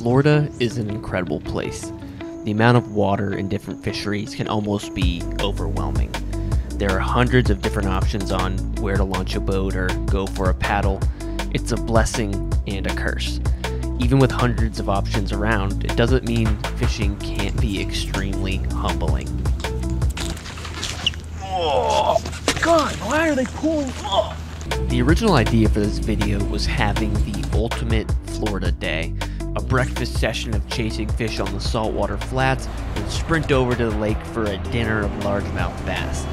Florida is an incredible place. The amount of water in different fisheries can almost be overwhelming. There are hundreds of different options on where to launch a boat or go for a paddle. It's a blessing and a curse. Even with hundreds of options around, it doesn't mean fishing can't be extremely humbling. Oh, God, why are they pulling? Oh. The original idea for this video was having the ultimate Florida day, a breakfast session of chasing fish on the saltwater flats and sprint over to the lake for a dinner of largemouth bass.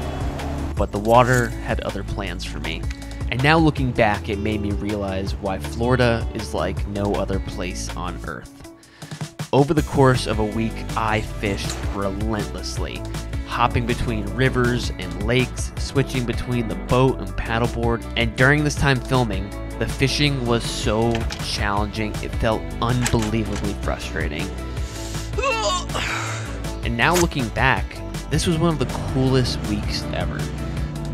But the water had other plans for me. And now looking back, it made me realize why Florida is like no other place on earth. Over the course of a week, I fished relentlessly, hopping between rivers and lakes, switching between the boat and paddleboard. And during this time filming, the fishing was so challenging, it felt unbelievably frustrating. And now looking back, this was one of the coolest weeks ever.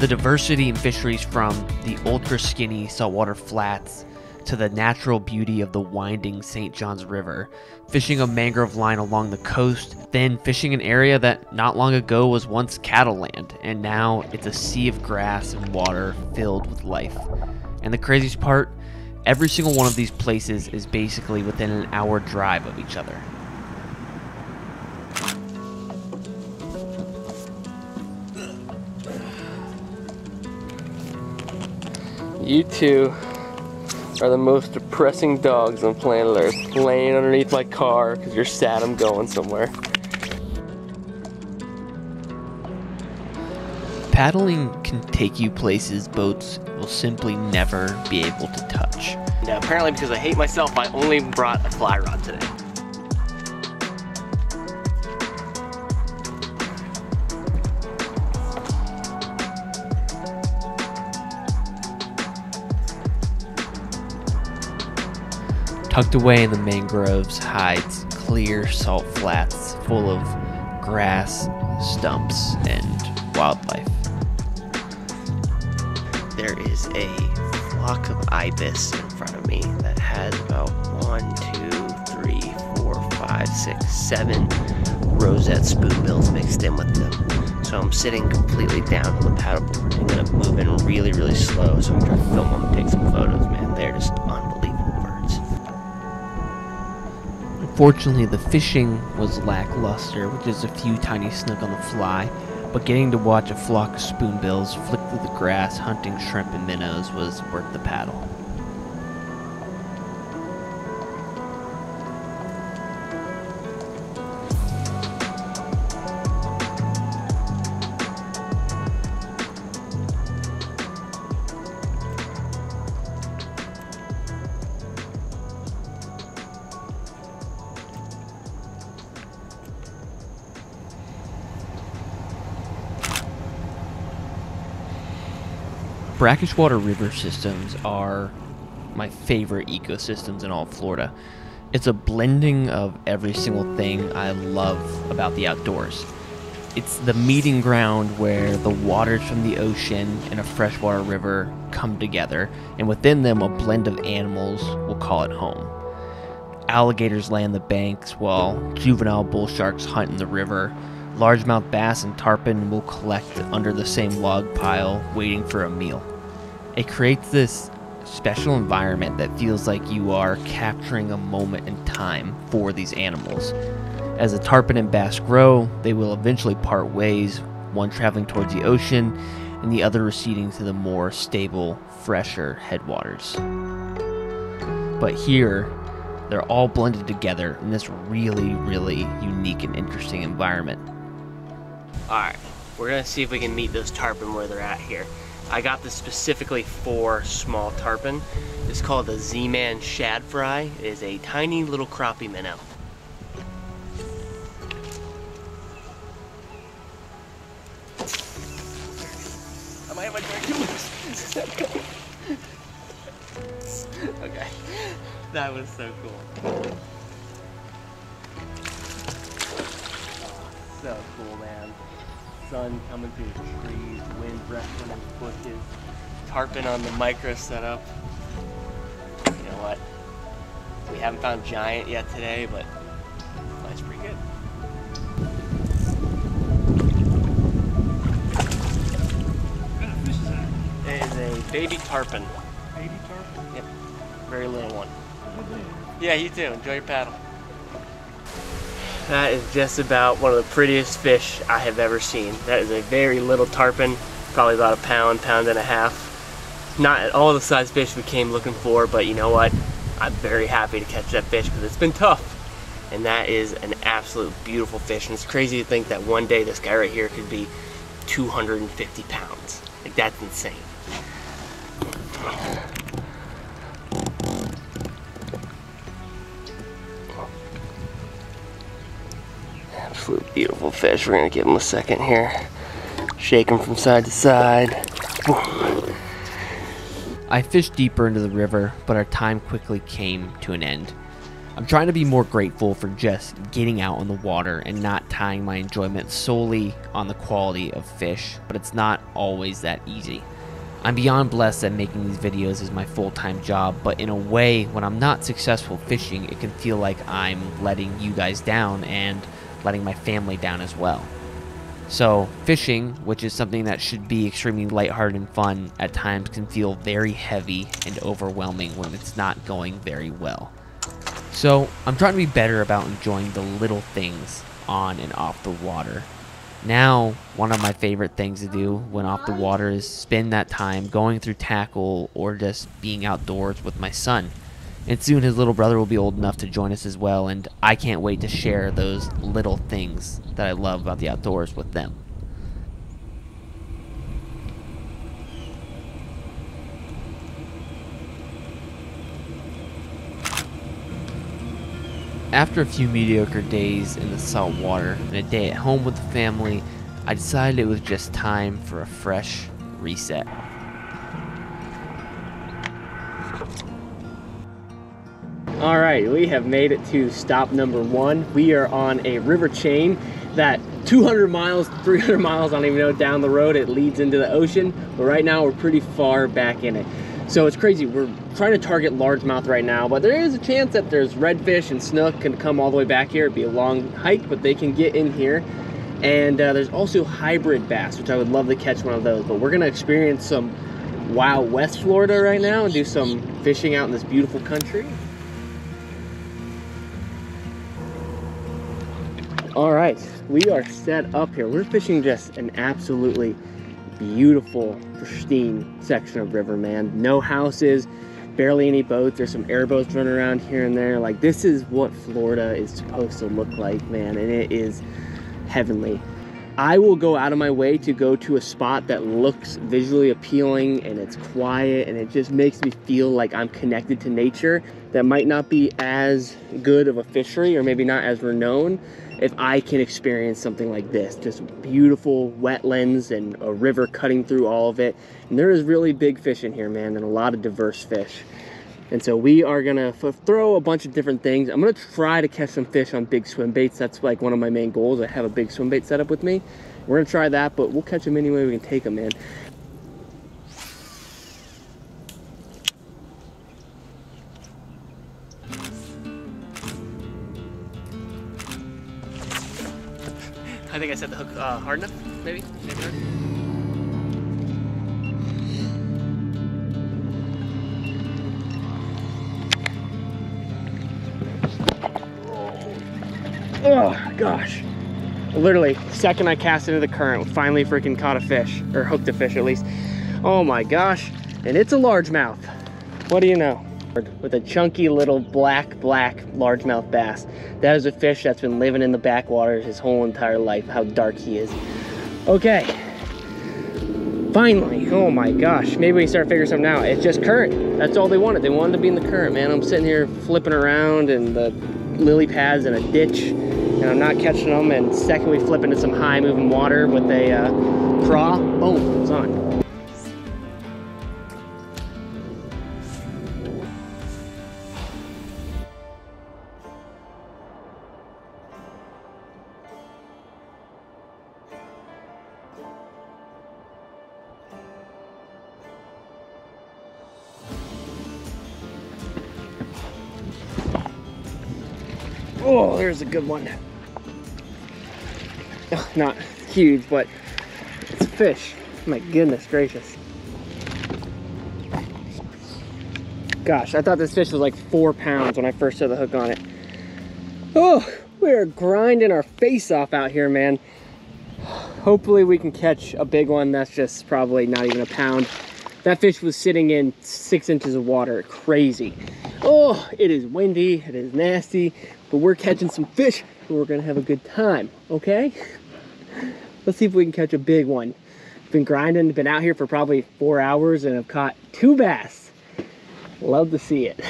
The diversity in fisheries, from the ultra skinny saltwater flats to the natural beauty of the winding St. Johns River, fishing a mangrove line along the coast, then fishing an area that not long ago was once cattle land, and now it's a sea of grass and water filled with life. And the craziest part, every single one of these places is basically within an hour drive of each other. You two are the most depressing dogs on planet Earth, laying underneath my car because you're sad I'm going somewhere. Paddling can take you places boats will simply never be able to touch. Yeah, apparently because I hate myself, I only brought a fly rod today. Tucked away in the mangroves hides clear salt flats full of grass, stumps, and wildlife. There is a flock of ibis in front of me that has about 1, 2, 3, 4, 5, 6, 7 rosette spoonbills mixed in with them. So I'm sitting completely down on the paddleboard. I'm gonna move in really, really slow so I can try to film them and take some photos, man. They're just unbelievable birds. Unfortunately, the fishing was lackluster with just a few tiny snook on the fly, but getting to watch a flock of spoonbills flick through the grass hunting shrimp and minnows was worth the paddle. Brackish water river systems are my favorite ecosystems in all of Florida. It's a blending of every single thing I love about the outdoors. It's the meeting ground where the waters from the ocean and a freshwater river come together, and within them a blend of animals will call it home. Alligators lay on the banks while juvenile bull sharks hunt in the river. Largemouth bass and tarpon will collect under the same log pile, waiting for a meal. It creates this special environment that feels like you are capturing a moment in time for these animals. As the tarpon and bass grow, they will eventually part ways, one traveling towards the ocean and the other receding to the more stable, fresher headwaters. But here, they're all blended together in this really, really unique and interesting environment. Alright, we're gonna see if we can meet those tarpon where they're at here. I got this specifically for small tarpon. It's called the Z-Man shad fry. It is a tiny little crappie minnow. I might have my drink. Okay, that was so cool. So cool, man. Sun coming through the trees, wind wrestling in the bushes, tarpon on the micro setup. You know what? We haven't found giant yet today, but that's pretty good. What kind of fish is that? It is a baby tarpon. Baby tarpon? Yep, very little one. Good day. Yeah, you too. Enjoy your paddle. That is just about one of the prettiest fish I have ever seen. That is a very little tarpon, probably about a pound, pound and a half. Not at all the size fish we came looking for, but you know what? I'm very happy to catch that fish because it's been tough. And that is an absolute beautiful fish. And it's crazy to think that one day this guy right here could be 250 pounds. Like, that's insane. Absolute beautiful fish. We're gonna give him a second here. Shake him from side to side. Boom. I fished deeper into the river, but our time quickly came to an end. I'm trying to be more grateful for just getting out on the water and not tying my enjoyment solely on the quality of fish, but it's not always that easy. I'm beyond blessed that making these videos is my full-time job, but in a way, when I'm not successful fishing, it can feel like I'm letting you guys down and letting my family down as well. So, fishing, which is something that should be extremely lighthearted and fun, at times can feel very heavy and overwhelming when it's not going very well. So, I'm trying to be better about enjoying the little things on and off the water. Now, one of my favorite things to do when off the water is spend that time going through tackle or just being outdoors with my son. And soon his little brother will be old enough to join us as well, and I can't wait to share those little things that I love about the outdoors with them. After a few mediocre days in the salt water and a day at home with the family, I decided it was just time for a fresh reset. All right, we have made it to stop number 1. We are on a river chain that 200 miles, 300 miles, I don't even know, down the road, it leads into the ocean. But right now we're pretty far back in it. So it's crazy. We're trying to target largemouth right now, but there is a chance that there's redfish and snook can come all the way back here. It'd be a long hike, but they can get in here. And there's also hybrid bass, which I would love to catch one of those. But we're gonna experience some Wild West Florida right now and do some fishing out in this beautiful country. All right, we are set up here. We're fishing just an absolutely beautiful, pristine section of river, man. No houses, barely any boats. There's some airboats running around here and there. Like, this is what Florida is supposed to look like, man, and it is heavenly. I will go out of my way to go to a spot that looks visually appealing and it's quiet and it just makes me feel like I'm connected to nature. That might not be as good of a fishery or maybe not as renowned if I can experience something like this. Just beautiful wetlands and a river cutting through all of it. And there is really big fish in here, man, and a lot of diverse fish. And so we are gonna throw a bunch of different things. I'm gonna try to catch some fish on big swim baits. That's like one of my main goals. I have a big swim bait set up with me. We're gonna try that, but we'll catch them any way we can take them, man. I think I set the hook hard enough, maybe? Maybe hard. Oh gosh, literally second I cast into the current, finally freaking caught a fish, or hooked a fish at least. Oh my gosh, and it's a largemouth. What do you know? With a chunky little black largemouth bass. That is a fish that's been living in the backwaters his whole entire life. How dark he is. Okay, finally. Oh my gosh, maybe we can start figuring something out. It's just current. That's all they wanted. They wanted to be in the current, man. I'm sitting here flipping around in the lily pads in a ditch and I'm not catching them, and the second we flip into some high moving water with a craw, boom, it's on. Oh, there's a good one. Oh, not huge, but it's a fish. My goodness gracious. Gosh, I thought this fish was like 4 pounds when I first set the hook on it. Oh, we're grinding our face off out here, man. Hopefully we can catch a big one that's just probably not even a pound. That fish was sitting in 6 inches of water. Crazy. Oh, it is windy, it is nasty, but we're catching some fish and we're gonna have a good time, okay? Let's see if we can catch a big one. Been grinding, been out here for probably 4 hours and have caught 2 bass. Love to see it.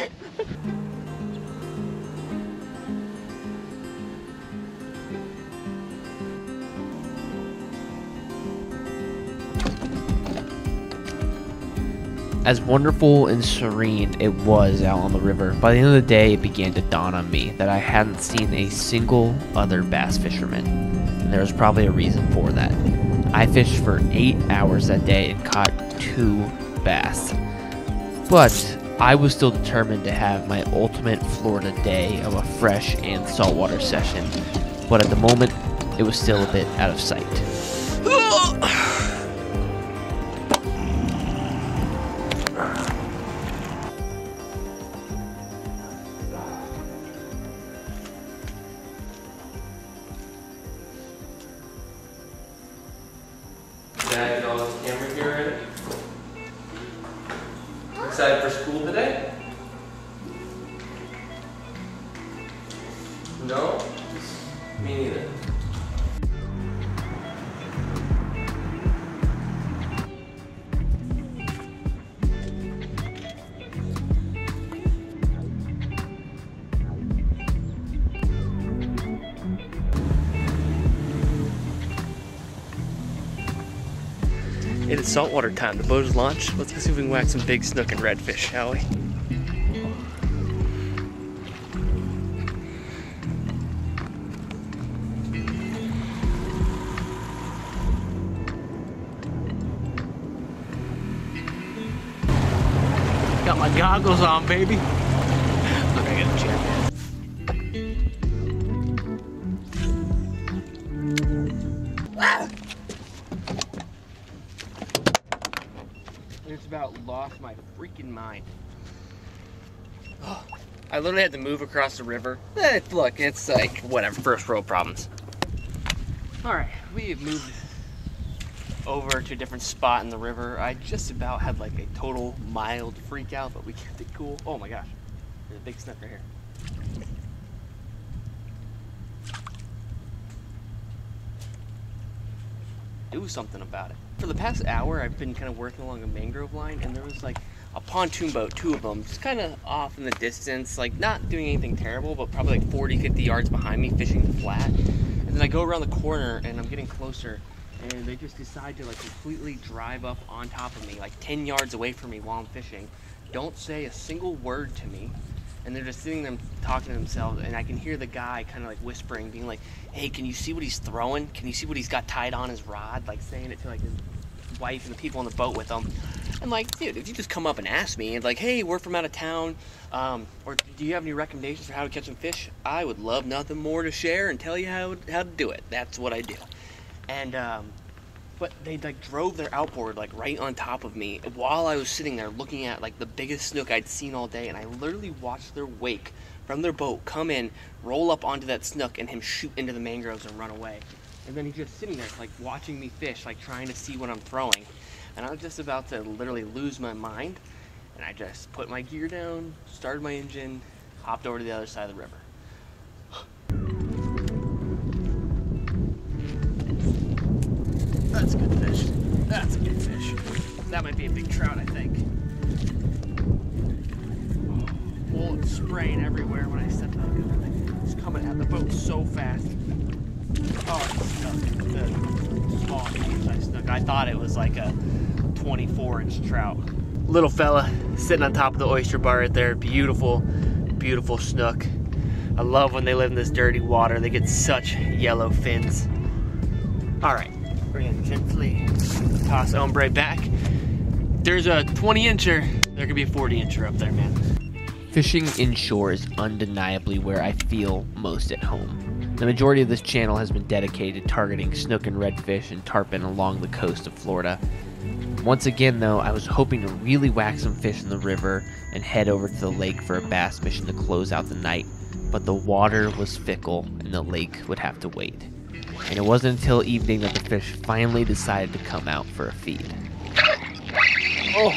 As wonderful and serene it was out on the river, by the end of the day it began to dawn on me that I hadn't seen a single other bass fisherman. And there was probably a reason for that. I fished for 8 hours that day and caught 2 bass. But I was still determined to have my ultimate Florida day of a fresh and saltwater session. But at the moment, it was still a bit out of sight. Dad, get on this camera here already? Excited for school today? No? Me neither. It is saltwater time. The boat is launched. Let's go see if we can whack some big snook and redfish, shall we? Got my goggles on, baby. I'm gonna get a check. Just about lost my freaking mind. Oh, I literally had to move across the river. Look, it's like, whatever, first world problems. All right, we have moved over to a different spot in the river. I just about had like a total mild freak out, but we kept it cool. Oh my gosh, there's a big snook right here. Do something about it. For the past hour, I've been kind of working along a mangrove line, and there was like a pontoon boat, 2 of them, just kind of off in the distance, like not doing anything terrible, but probably like 40, 50 yards behind me, fishing the flat. And then I go around the corner, and I'm getting closer, and they just decide to like completely drive up on top of me, like 10 yards away from me while I'm fishing. Don't say a single word to me. And they're just sitting there talking to themselves, and I can hear the guy kind of like whispering, being like, hey, can you see what he's throwing? Can you see what he's got tied on his rod? Like saying it to like his wife and the people on the boat with him. And like, dude, if you just come up and ask me and like, hey, we're from out of town, or do you have any recommendations for how to catch some fish? I would love nothing more to share and tell you how to do it. That's what I do. And but they like drove their outboard like right on top of me while I was sitting there looking at like the biggest snook I'd seen all day, and I literally watched their wake from their boat come in, roll up onto that snook, and him shoot into the mangroves and run away. And then he's just sitting there like watching me fish, like trying to see what I'm throwing. And I was just about to literally lose my mind, and I just put my gear down, started my engine, hopped over to the other side of the river. That's a good fish. That's a good fish. That might be a big trout, I think. Oh, it's spraying everywhere when I stepped out. It's coming at the boat so fast. Oh, it's stuck. The small medium-sized snook. I thought it was like a 24-inch trout. Little fella sitting on top of the oyster bar right there. Beautiful, beautiful snook. I love when they live in this dirty water. They get such yellow fins. All right. We're gonna gently toss ombre back. There's a 20-incher. There could be a 40-incher up there, man. Fishing inshore is undeniably where I feel most at home. The majority of this channel has been dedicated to targeting snook and redfish and tarpon along the coast of Florida. Once again though, I was hoping to really whack some fish in the river and head over to the lake for a bass mission to close out the night, but the water was fickle and the lake would have to wait. And it wasn't until evening that the fish finally decided to come out for a feed. Oh,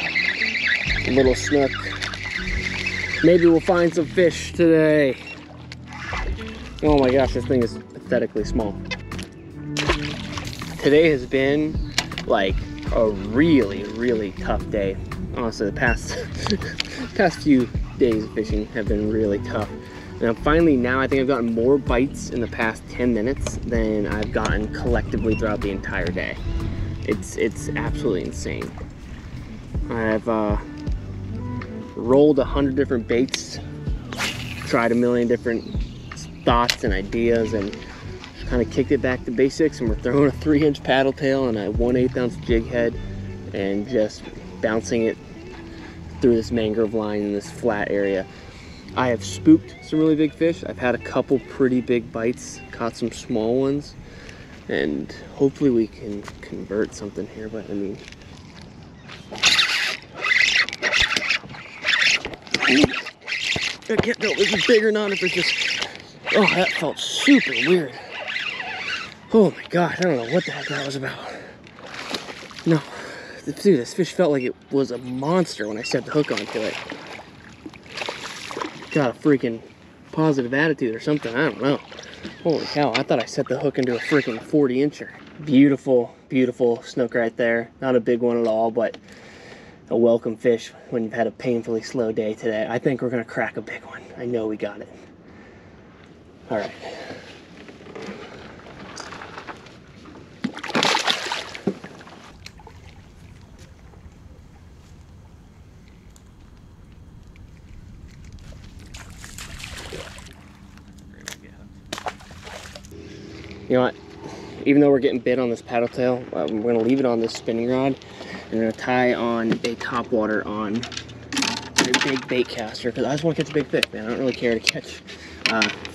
a little snook. Maybe we'll find some fish today. Oh my gosh, this thing is pathetically small. Today has been like a really tough day. Honestly, the past few days of fishing have been really tough. And finally now I think I've gotten more bites in the past 10 minutes than I've gotten collectively throughout the entire day. It's absolutely insane. I've rolled 100 different baits, tried a million different thoughts and ideas, and just kind of kicked it back to basics, and we're throwing a 3-inch paddle tail and a 1/8 ounce jig head and just bouncing it through this mangrove line in this flat area. I have spooked some really big fish. I've had a couple pretty big bites, caught some small ones, and hopefully we can convert something here, but I mean, I can't tell if this is big or not, if it's just, oh, that felt super weird. Oh my gosh, I don't know what the heck that was about. No, dude, this fish felt like it was a monster when I set the hook onto it. Got a freaking positive attitude or something, I don't know. Holy cow, I thought I set the hook into a freaking 40-incher. Beautiful, beautiful snook right there. Not a big one at all, but a welcome fish when you've had a painfully slow day today. I think we're gonna crack a big one. I know we got it. All right. You know what? Even though we're getting bit on this paddle tail, we're gonna leave it on this spinning rod. I'm gonna tie on a top water on a big bait caster because I just want to catch a big fish, man. I don't really care to catch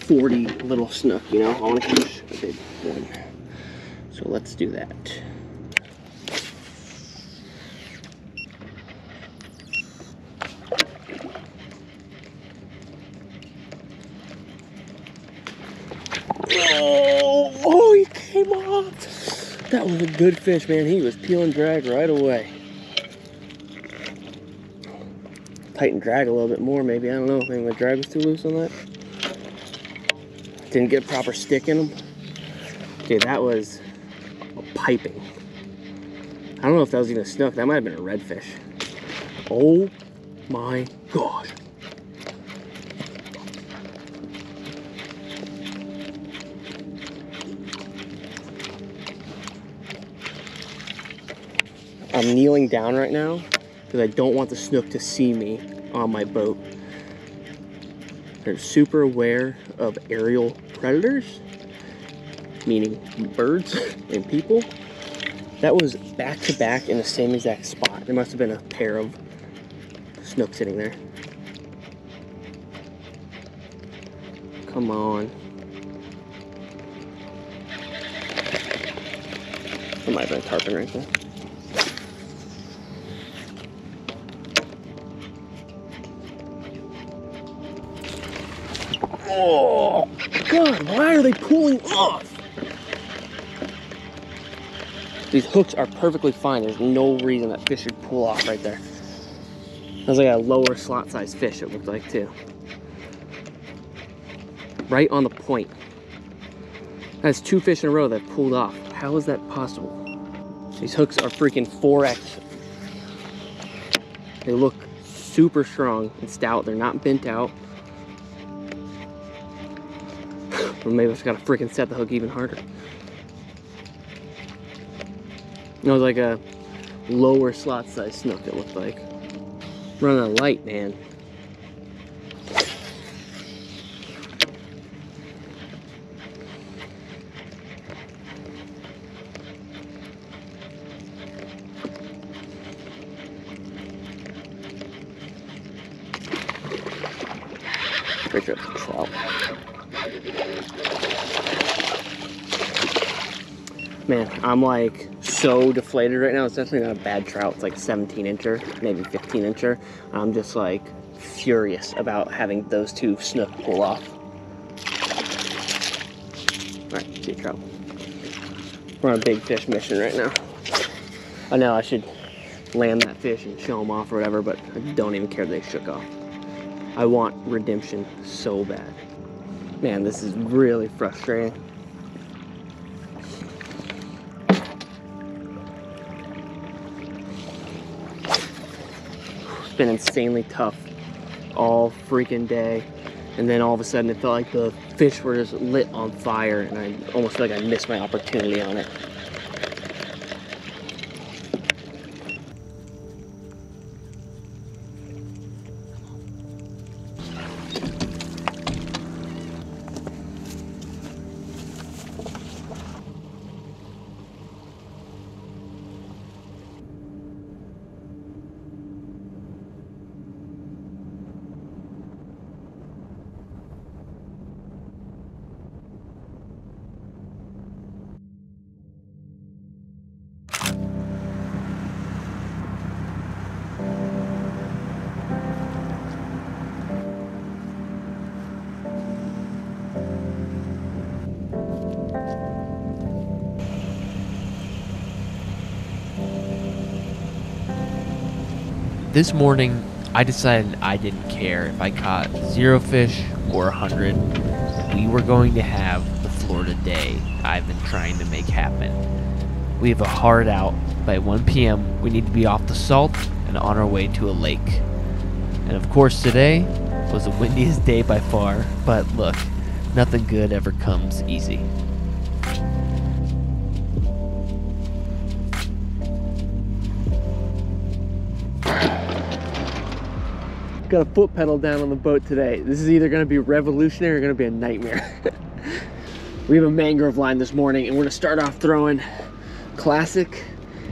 40 little snook, you know? I want to catch a big one. So let's do that. Oh, he came off. That was a good fish, man. He was peel and drag right away. Tighten drag a little bit more, maybe. I don't know. Maybe my drag was too loose on that. Didn't get a proper stick in him. Okay, that was a piping. I don't know if that was even a snook. That might have been a redfish. Oh my gosh. I'm kneeling down right now because I don't want the snook to see me on my boat. They're super aware of aerial predators, meaning birds and people. That was back to back in the same exact spot. There must have been a pair of snook sitting there. Come on. There might have been a tarpon right there. Oh, God, why are they pulling off? These hooks are perfectly fine. There's no reason that fish should pull off right there. That was like a lower slot size fish, it looked like, too. Right on the point. That's 2 fish in a row that pulled off. How is that possible? These hooks are freaking 4X. They look super strong and stout. They're not bent out. Or maybe I just gotta freaking set the hook even harder. It was like a lower slot size snook, it looked like. Running a light, man. Pretty sure it's a trout. Man, I'm like so deflated right now. It's definitely not a bad trout. It's like a 17-incher, maybe 15-incher. I'm just like furious about having those two snook pull off. All right, see a trout. We're on a big fish mission right now. I know I should land that fish and show them off or whatever, but I don't even care they shook off. I want redemption so bad. Man, this is really frustrating. It's been insanely tough all freaking day. And then all of a sudden it felt like the fish were just lit on fire, and I almost feel like I missed my opportunity on it. This morning, I decided I didn't care if I caught 0 fish or 100. We were going to have the Florida day I've been trying to make happen. We have a hard out. By 1 p.m., we need to be off the salt and on our way to a lake. And of course, today was the windiest day by far, but look, nothing good ever comes easy. Got a foot pedal down on the boat today. This is either gonna be revolutionary or gonna be a nightmare. We have a mangrove line this morning, and we're gonna start off throwing classic,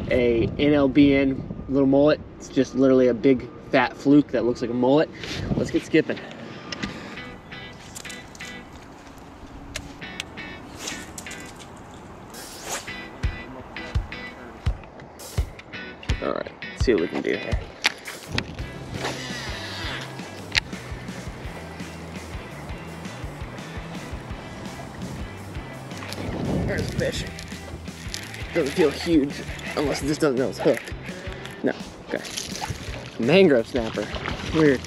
a NLBN little mullet. It's just literally a big fat fluke that looks like a mullet. Let's get skipping. All right, let's see what we can do here. There's a fish. Doesn't feel huge unless it just doesn't know it's hooked. No, okay. Mangrove snapper. We're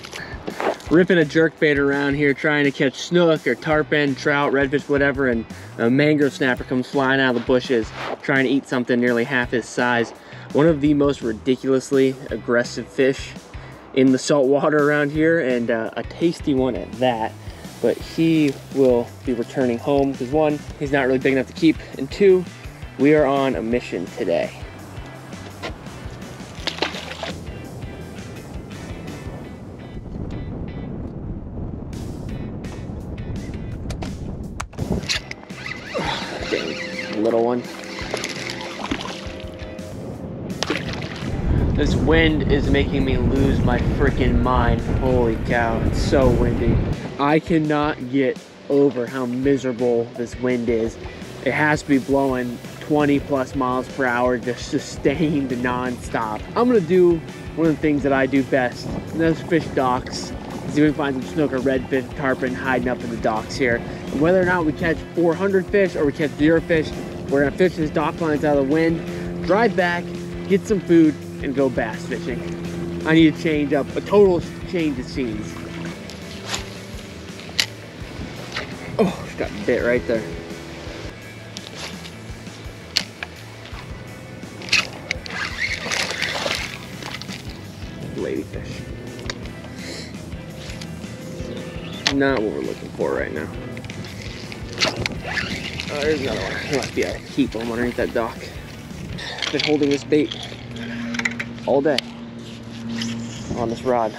ripping a jerkbait around here trying to catch snook or tarpon, trout, redfish, whatever, and a mangrove snapper comes flying out of the bushes trying to eat something nearly half his size. One of the most ridiculously aggressive fish in the salt water around here, and a tasty one at that. But he will be returning home because 1, he's not really big enough to keep, and 2, we are on a mission today. Dang, little one. This wind is making me lose my freaking mind. Holy cow, it's so windy. I cannot get over how miserable this wind is. It has to be blowing 20 plus miles per hour, just sustained non-stop. I'm gonna do one of the things that I do best, and that's fish docks. See if we can find some snook or redfish, tarpon hiding up in the docks here. And whether or not we catch 400 fish or we catch 0 fish, we're gonna fish these dock lines out of the wind, drive back, get some food, and go bass fishing. I need to change up, a total change of scenes. Oh, she got bit right there. Ladyfish. Not what we're looking for right now. Oh, there's another one. There must be a heap of them underneath that dock. Been holding this bait all day on this rod.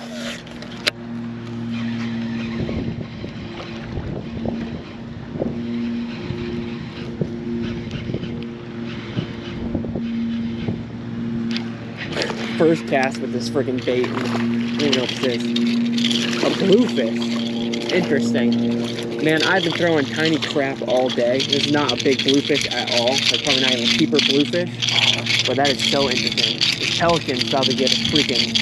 First cast with this freaking bait. I don't even know if this is a bluefish. Interesting. Man, I've been throwing tiny crap all day. This is not a big bluefish at all. They're probably not even a keeper bluefish. But that is so interesting. This pelican's about to get a freaking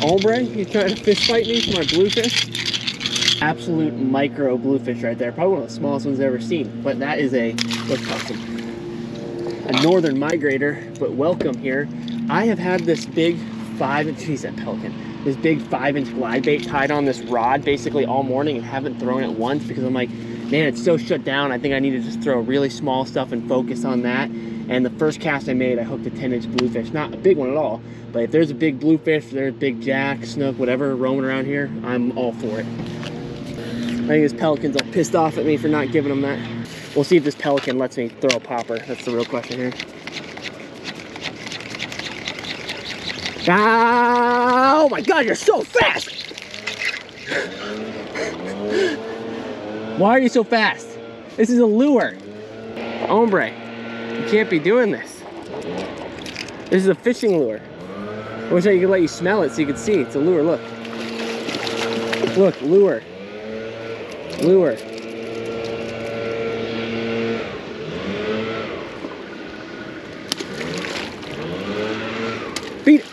ombre. He's trying to fish fight me for my bluefish. Absolute micro bluefish right there. Probably one of the smallest ones I've ever seen. But that is a, let's call it a northern migrator. But welcome here. I have had this big 5-inch, geez, that pelican. This big 5-inch glide bait tied on this rod basically all morning and haven't thrown it once because I'm like, man, it's so shut down. I think I need to just throw really small stuff and focus on that. And the first cast I made, I hooked a 10-inch bluefish. Not a big one at all, but if there's a big bluefish, if there's a big jack, snook, whatever roaming around here, I'm all for it. I think this pelican's all pissed off at me for not giving him that. We'll see if this pelican lets me throw a popper. That's the real question here. Oh my God, you're so fast! Why are you so fast? This is a lure. Hombre, you can't be doing this. This is a fishing lure. I wish I could let you smell it so you could see. It's a lure, look. Look, lure. Lure. Beat it.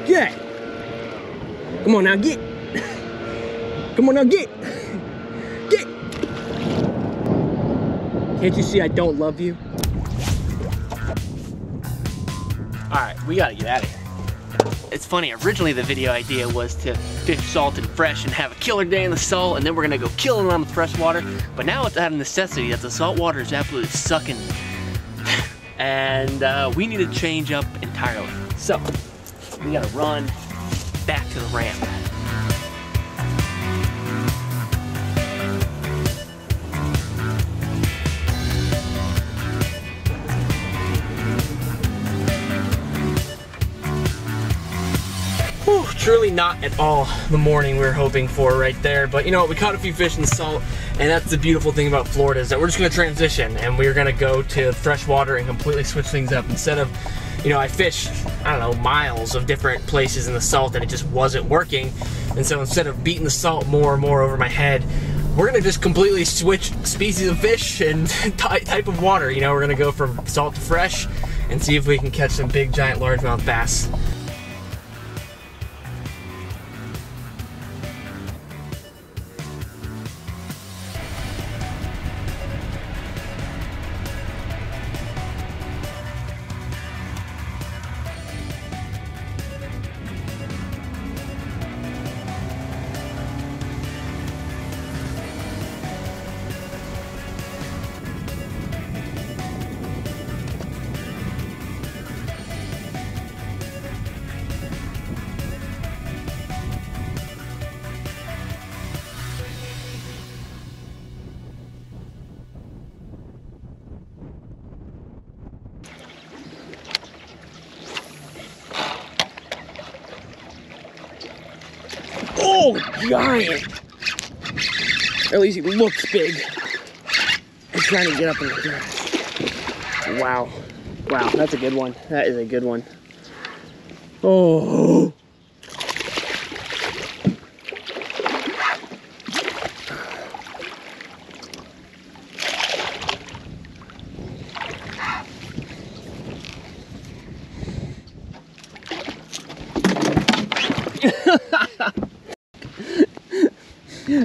Yeah. Come on now, get. Come on now, get. Get. Can't you see I don't love you? All right, we gotta get out of here. It's funny, originally the video idea was to fish salt and fresh and have a killer day in the salt, and then we're gonna go kill it on the freshwater. But now it's out of necessity that the salt water is absolutely sucking. And we need to change up entirely. So, we gotta run back to the ramp. Whew, truly not at all the morning we were hoping for right there, but you know what, we caught a few fish in the salt, and that's the beautiful thing about Florida is that we're just gonna transition and we're gonna go to freshwater and completely switch things up. Instead of, you know, I fished, I don't know, miles of different places in the salt and it just wasn't working. And so instead of beating the salt more and more over my head, we're gonna just completely switch species of fish and type of water. You know, we're gonna go from salt to fresh and see if we can catch some big, giant, largemouth bass. Oh, giant! Or at least he looks big. I'm trying to get up in the grass. Wow. Wow, that's a good one. That is a good one. Oh.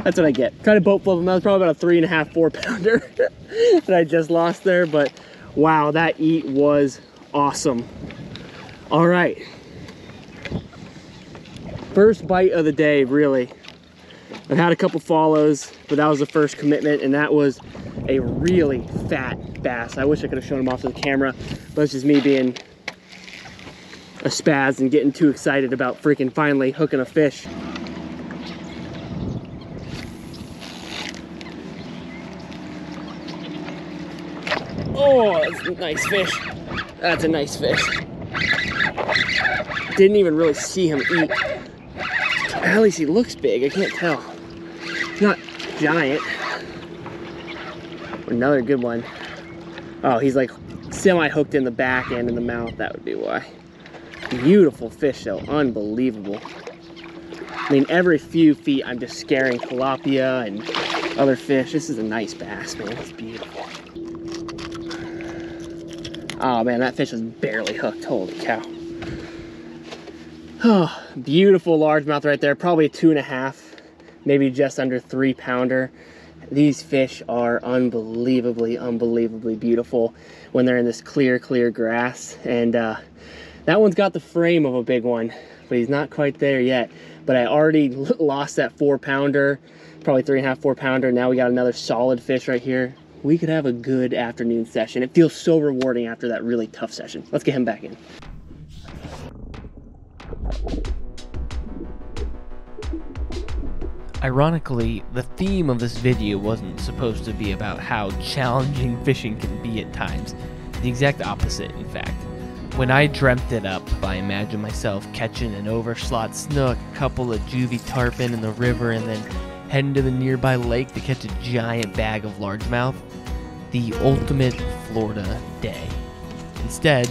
That's what I get. Tried to boat flip him. That was probably about a 3.5, 4 pounder that I just lost there, but wow, that eat was awesome. All right. First bite of the day, really. I've had a couple follows, but that was the first commitment, and that was a really fat bass. I wish I could have shown him off to the camera, but it's just me being a spaz and getting too excited about freaking finally hooking a fish. Oh, that's a nice fish. That's a nice fish. Didn't even really see him eat. At least he looks big, I can't tell. He's not giant. Another good one. Oh, he's like semi-hooked in the back and in the mouth, that would be why. Beautiful fish though, unbelievable. I mean, every few feet I'm just scaring tilapia and other fish. This is a nice bass, man. It's beautiful. Oh man, that fish was barely hooked. Holy cow. Oh, beautiful largemouth right there. Probably a 2.5, maybe just under 3-pounder. These fish are unbelievably beautiful when they're in this clear grass. And that one's got the frame of a big one, but he's not quite there yet. But I already lost that 4-pounder, probably 3.5, 4-pounder. Now we got another solid fish right here. We could have a good afternoon session. It feels so rewarding after that really tough session. Let's get him back in. Ironically, the theme of this video wasn't supposed to be about how challenging fishing can be at times. The exact opposite, in fact. When I dreamt it up, I imagined myself catching an overslot snook, a couple of juvie tarpon in the river, and then heading to the nearby lake to catch a giant bag of largemouth. The ultimate Florida day. Instead,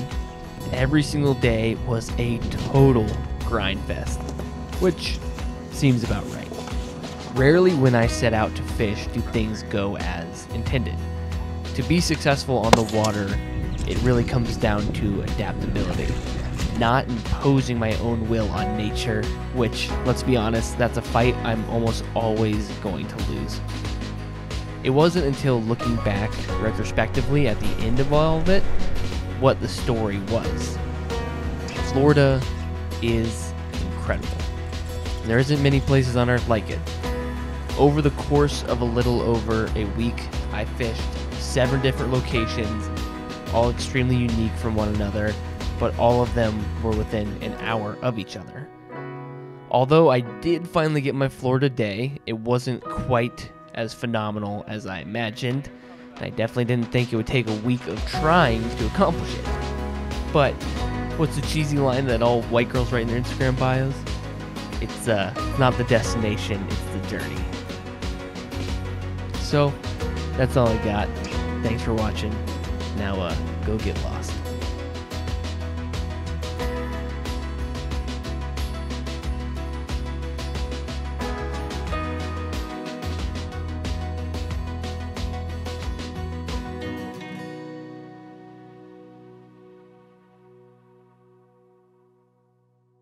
every single day was a total grind fest, which seems about right. Rarely when I set out to fish do things go as intended. To be successful on the water, it really comes down to adaptability, not imposing my own will on nature, which, let's be honest, that's a fight I'm almost always going to lose. It wasn't until looking back retrospectively at the end of all of it, what the story was. Florida is incredible. There isn't many places on earth like it. Over the course of a little over a week, I fished 7 different locations, all extremely unique from one another, but all of them were within an hour of each other. Although I did finally get my Florida day, it wasn't quite as phenomenal as I imagined, and I definitely didn't think it would take a week of trying to accomplish it. But what's the cheesy line that all white girls write in their Instagram bios? It's not the destination, it's the journey. So, that's all I got. Thanks for watching. Now, go get lost.